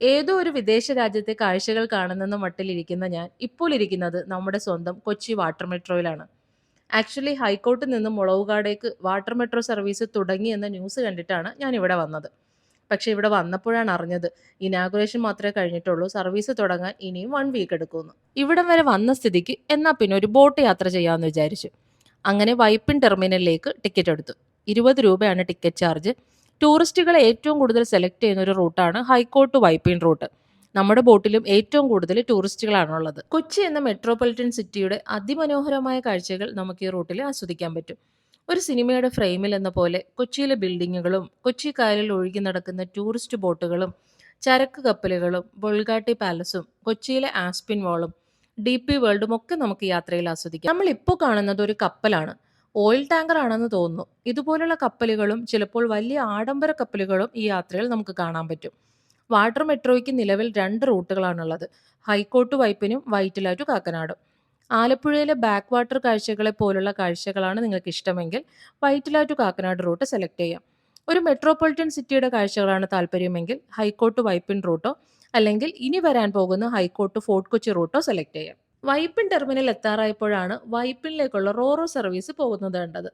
ഏതോ ഒരു വിദേശ രാജ്യത്തെ കാഴ്ചകൾ കാണുന്നെന്ന മട്ടിലിരിക്കുന്ന ഞാൻ ഇപ്പോൾ ഇരിക്കുന്നത് നമ്മുടെ സ്വന്തം കൊച്ചി വാട്ടർ മെട്രോയിലാണ്. ആക്ച്വലി ഹൈക്കോർട്ടിൽ നിന്ന് മുളവുകാടേക്ക് വാട്ടർ മെട്രോ സർവീസ് തുടങ്ങി എന്ന ന്യൂസ് കണ്ടിട്ടാണ് ഞാൻ ഇവിടെ വന്നത്. പക്ഷെ ഇവിടെ വന്നപ്പോഴാണ് അറിഞ്ഞത് ഇനാഗുറേഷൻ മാത്രമേ കഴിഞ്ഞിട്ടുള്ളൂ, സർവീസ് തുടങ്ങാൻ ഇനിയും 1 വീക്ക് എടുക്കുമെന്ന്. ഇവിടം വരെ വന്ന സ്ഥിതിക്ക് എന്നാ പിന്നെ ഒരു ബോട്ട് യാത്ര ചെയ്യാമെന്ന് വിചാരിച്ചു. അങ്ങനെ വൈപ്പിൻ ടെർമിനലിലേക്ക് ടിക്കറ്റ് എടുത്തു. 20 രൂപയാണ് ടിക്കറ്റ് ചാർജ്. ടൂറിസ്റ്റുകളെ ഏറ്റവും കൂടുതൽ സെലക്ട് ചെയ്യുന്ന ഒരു റൂട്ടാണ് ഹൈക്കോർട്ട് വൈപ്പിൻ റൂട്ട്. നമ്മുടെ ബോട്ടിലും ഏറ്റവും കൂടുതൽ ടൂറിസ്റ്റുകളാണുള്ളത്. കൊച്ചി എന്ന മെട്രോപൊളിറ്റൻ സിറ്റിയുടെ അതിമനോഹരമായ കാഴ്ചകൾ നമുക്ക് ഈ റൂട്ടിൽ ആസ്വദിക്കാൻ പറ്റും. ഒരു സിനിമയുടെ ഫ്രെയിമിൽ എന്ന പോലെ കൊച്ചിയിലെ ബിൽഡിങ്ങുകളും കൊച്ചി കായലിൽ ഒഴുകി നടക്കുന്ന ടൂറിസ്റ്റ് ബോട്ടുകളും ചരക്ക് കപ്പലുകളും ബൊൾഗാട്ടി പാലസും കൊച്ചിയിലെ ആസ്പിൻ വാളും DP വേൾഡും ഒക്കെ നമുക്ക് യാത്രയിൽ ആസ്വദിക്കാം. നമ്മൾ ഇപ്പോൾ കാണുന്നത് ഒരു കപ്പലാണ്. ഓയിൽ ടാങ്കർ ആണെന്ന് തോന്നുന്നു. ഇതുപോലുള്ള കപ്പലുകളും ചിലപ്പോൾ വലിയ ആഡംബര കപ്പലുകളും ഈ യാത്രയിൽ നമുക്ക് കാണാൻ പറ്റും. വാട്ടർ മെട്രോയ്ക്ക് നിലവിൽ 2 റൂട്ടുകളാണുള്ളത്. ഹൈക്കോർട്ട് വൈപ്പിനും വൈറ്റില ടു കാക്കനാടും. ആലപ്പുഴയിലെ ബാക്ക് വാട്ടർ കാഴ്ചകളെ പോലുള്ള കാഴ്ചകളാണ് നിങ്ങൾക്ക് ഇഷ്ടമെങ്കിൽ Vyttila to Kakkanad route select ചെയ്യാം. ഒരു മെട്രോപൊളിറ്റൻ സിറ്റിയുടെ കാഴ്ചകളാണ് താല്പര്യമെങ്കിൽ ഹൈക്കോർട്ട് വൈപ്പിൻ റൂട്ടോ അല്ലെങ്കിൽ ഇനി വരാൻ പോകുന്ന high court fort Kochi Ruto select ചെയ്യാം. വൈപ്പിൻ ടെർമിനൽ എത്താറായപ്പോഴാണ് വൈപ്പിനിലേക്കുള്ള റോറോ സർവീസ് പോകുന്നത് കണ്ടത്.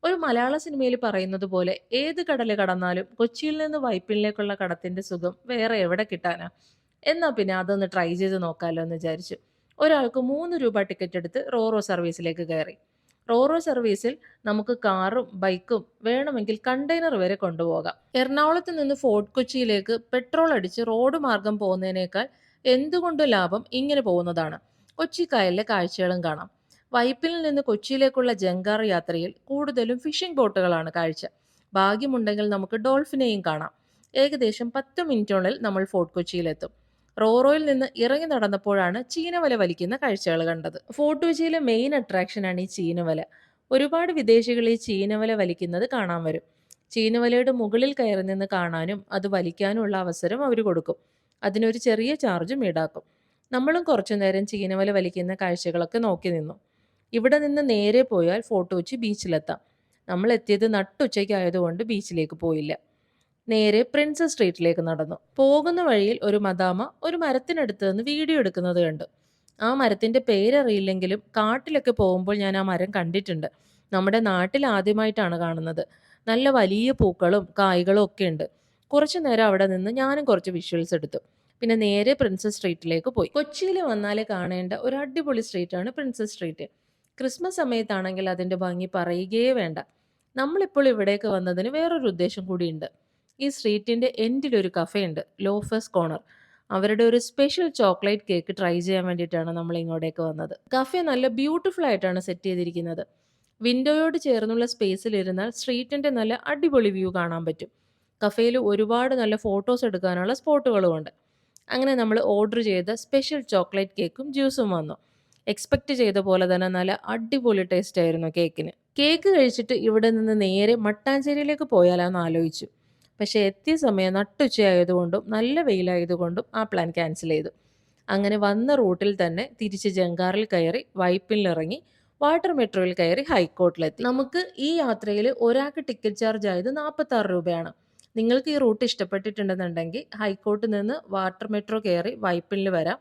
ഒരു മലയാള സിനിമയിൽ പറയുന്നത് പോലെ ഏത് കടല് കടന്നാലും കൊച്ചിയിൽ നിന്ന് വൈപ്പിനിലേക്കുള്ള കടത്തിന്റെ സുഖം വേറെ എവിടെ കിട്ടാനാ. എന്നാ പിന്നെ അതൊന്ന് ട്രൈ ചെയ്ത് നോക്കാമല്ലോ എന്ന് വിചാരിച്ചു. ഒരാൾക്ക് 3 രൂപ ടിക്കറ്റ് എടുത്ത് റോറോ സർവീസിലേക്ക് കയറി. റോറോ സർവീസിൽ നമുക്ക് കാറും ബൈക്കും വേണമെങ്കിൽ കണ്ടെയ്നർ വരെ കൊണ്ടുപോകാം. എറണാകുളത്ത് നിന്ന് ഫോർട്ട് കൊച്ചിയിലേക്ക് പെട്രോൾ അടിച്ച് റോഡ് മാർഗം പോകുന്നതിനേക്കാൾ എന്തുകൊണ്ടും ലാഭം ഇങ്ങനെ പോകുന്നതാണ്. കൊച്ചി കായലിലെ കാഴ്ചകളും കാണാം. വൈപ്പിൽ നിന്ന് കൊച്ചിയിലേക്കുള്ള ജങ്കാർ യാത്രയിൽ കൂടുതലും ഫിഷിംഗ് ബോട്ടുകളാണ് കാഴ്ച. ഭാഗ്യമുണ്ടെങ്കിൽ നമുക്ക് ഡോൾഫിനെയും കാണാം. ഏകദേശം 10 മിനിറ്റിനുള്ളിൽ നമ്മൾ ഫോർട്ട് കൊച്ചിയിലെത്തും. റോറോയിൽ നിന്ന് ഇറങ്ങി നടന്നപ്പോഴാണ് ചീനവല വലിക്കുന്ന കാഴ്ചകൾ കണ്ടത്. ഫോർട്ട് കൊച്ചിയിലെ മെയിൻ അട്രാക്ഷനാണ് ഈ ചീനവല. ഒരുപാട് വിദേശികൾ ഈ ചീനവല വലിക്കുന്നത് കാണാൻ വരും. ചീനവലയുടെ മുകളിൽ കയറി നിന്ന് കാണാനും അത് വലിക്കാനുമുള്ള അവസരം അവർ കൊടുക്കും. അതിനൊരു ചെറിയ ചാർജും ഈടാക്കും. നമ്മളും കുറച്ചു നേരം ചീനവല വലിക്കുന്ന കാഴ്ചകളൊക്കെ നോക്കി നിന്നു. ഇവിടെ നിന്ന് നേരെ പോയാൽ ഫോർട്ട് കൊച്ചി ബീച്ചിലെത്താം. നമ്മൾ എത്തിയത് നട്ടുച്ചയ്ക്കായതുകൊണ്ട് ബീച്ചിലേക്ക് പോയില്ല. നേരെ പ്രിൻസസ് സ്ട്രീറ്റിലേക്ക് നടന്നു. പോകുന്ന വഴിയിൽ ഒരു മദാമ ഒരു മരത്തിനടുത്ത് നിന്ന് വീഡിയോ എടുക്കുന്നത് കണ്ടു. ആ മരത്തിന്റെ പേരറിയില്ലെങ്കിലും കാട്ടിലൊക്കെ പോകുമ്പോൾ ഞാൻ ആ മരം കണ്ടിട്ടുണ്ട്. നമ്മുടെ നാട്ടിൽ ആദ്യമായിട്ടാണ് കാണുന്നത്. നല്ല വലിയ പൂക്കളും കായ്കളും ഒക്കെ ഉണ്ട്. കുറച്ചു നേരം അവിടെ നിന്ന് ഞാനും കുറച്ച് വിഷ്വൽസ് എടുത്തു. പിന്നെ നേരെ പ്രിൻസസ് സ്ട്രീറ്റിലേക്ക് പോയി. കൊച്ചിയിൽ വന്നാലേ കാണേണ്ട ഒരു അടിപൊളി സ്ട്രീറ്റാണ് പ്രിൻസസ് സ്ട്രീറ്റ്. ക്രിസ്മസ് സമയത്താണെങ്കിൽ അതിന്റെ ഭംഗി പറയുകയേ വേണ്ട. നമ്മളിപ്പോൾ ഇവിടേക്ക് വന്നതിന് വേറൊരു ഉദ്ദേശം കൂടിയുണ്ട്. ഈ സ്ട്രീറ്റിന്റെ എൻഡിൽ ഒരു കഫേ ഉണ്ട്, ലോഫേഴ്സ് കോർണർ. അവരുടെ ഒരു സ്പെഷ്യൽ ചോക്ലേറ്റ് കേക്ക് ട്രൈ ചെയ്യാൻ വേണ്ടിയിട്ടാണ് നമ്മൾ ഇങ്ങോട്ടേക്ക് വന്നത്. കഫേ നല്ല ബ്യൂട്ടിഫുൾ ആയിട്ടാണ് സെറ്റ് ചെയ്തിരിക്കുന്നത്. വിൻഡോയോട് ചേർന്നുള്ള സ്പേസിൽ ഇരുന്നാൽ സ്ട്രീറ്റിന്റെ നല്ല അടിപൊളി വ്യൂ കാണാൻ പറ്റും. കഫേയിൽ ഒരുപാട് നല്ല ഫോട്ടോസ് എടുക്കാനുള്ള സ്പോട്ടുകളും ഉണ്ട്. അങ്ങനെ നമ്മൾ ഓർഡർ ചെയ്ത സ്പെഷ്യൽ ചോക്ലേറ്റ് കേക്കും ജ്യൂസും വന്നു. എക്സ്പെക്റ്റ് ചെയ്ത പോലെ തന്നെ നല്ല അടിപൊളി ടേസ്റ്റ് ആയിരുന്നു കേക്കിന്. കേക്ക് കഴിച്ചിട്ട് ഇവിടെ നിന്ന് നേരെ മട്ടാഞ്ചേരിയിലേക്ക് പോയാലാന്ന് ആലോചിച്ചു. പക്ഷേ എത്തിയ സമയം നട്ടുച്ചയായതുകൊണ്ടും നല്ല വെയിലായതുകൊണ്ടും ആ പ്ലാൻ ക്യാൻസൽ ചെയ്തു. അങ്ങനെ വന്ന റൂട്ടിൽ തന്നെ തിരിച്ച് ജങ്കാറിൽ കയറി വൈപ്പിനിലിറങ്ങി വാട്ടർ മെട്രോയിൽ കയറി ഹൈക്കോർട്ടിലെത്തി. നമുക്ക് ഈ യാത്രയിൽ ഒരാൾക്ക് ടിക്കറ്റ് ചാർജ് ആയത് 46 രൂപയാണ്. നിങ്ങൾക്ക് ഈ റൂട്ട് ഇഷ്ടപ്പെട്ടിട്ടുണ്ടെന്നുണ്ടെങ്കിൽ ഹൈക്കോർട്ടിൽ നിന്ന് വാട്ടർ മെട്രോ കയറി വൈപ്പിനിൽ വരാം.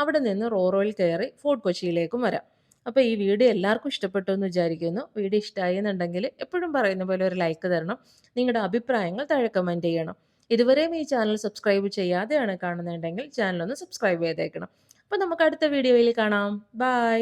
അവിടെ നിന്ന് റോറോയിൽ കയറി ഫോർട്ട് കൊച്ചിയിലേക്കും വരാം. അപ്പോൾ ഈ വീഡിയോ എല്ലാവർക്കും ഇഷ്ടപ്പെട്ടു എന്ന് വിചാരിക്കുന്നു. വീഡിയോ ഇഷ്ടമായി എന്നുണ്ടെങ്കിൽ എപ്പോഴും പറയുന്ന പോലെ ഒരു ലൈക്ക് തരണം. നിങ്ങളുടെ അഭിപ്രായങ്ങൾ താഴെ കമൻറ്റ് ചെയ്യണം. ഇതുവരെയും ഈ ചാനൽ സബ്സ്ക്രൈബ് ചെയ്യാതെയാണ് കാണുന്നുണ്ടെങ്കിൽ ചാനൽ ഒന്ന് സബ്സ്ക്രൈബ് ചെയ്തേക്കണം. അപ്പോൾ നമുക്ക് അടുത്ത വീഡിയോയിൽ കാണാം. ബൈ.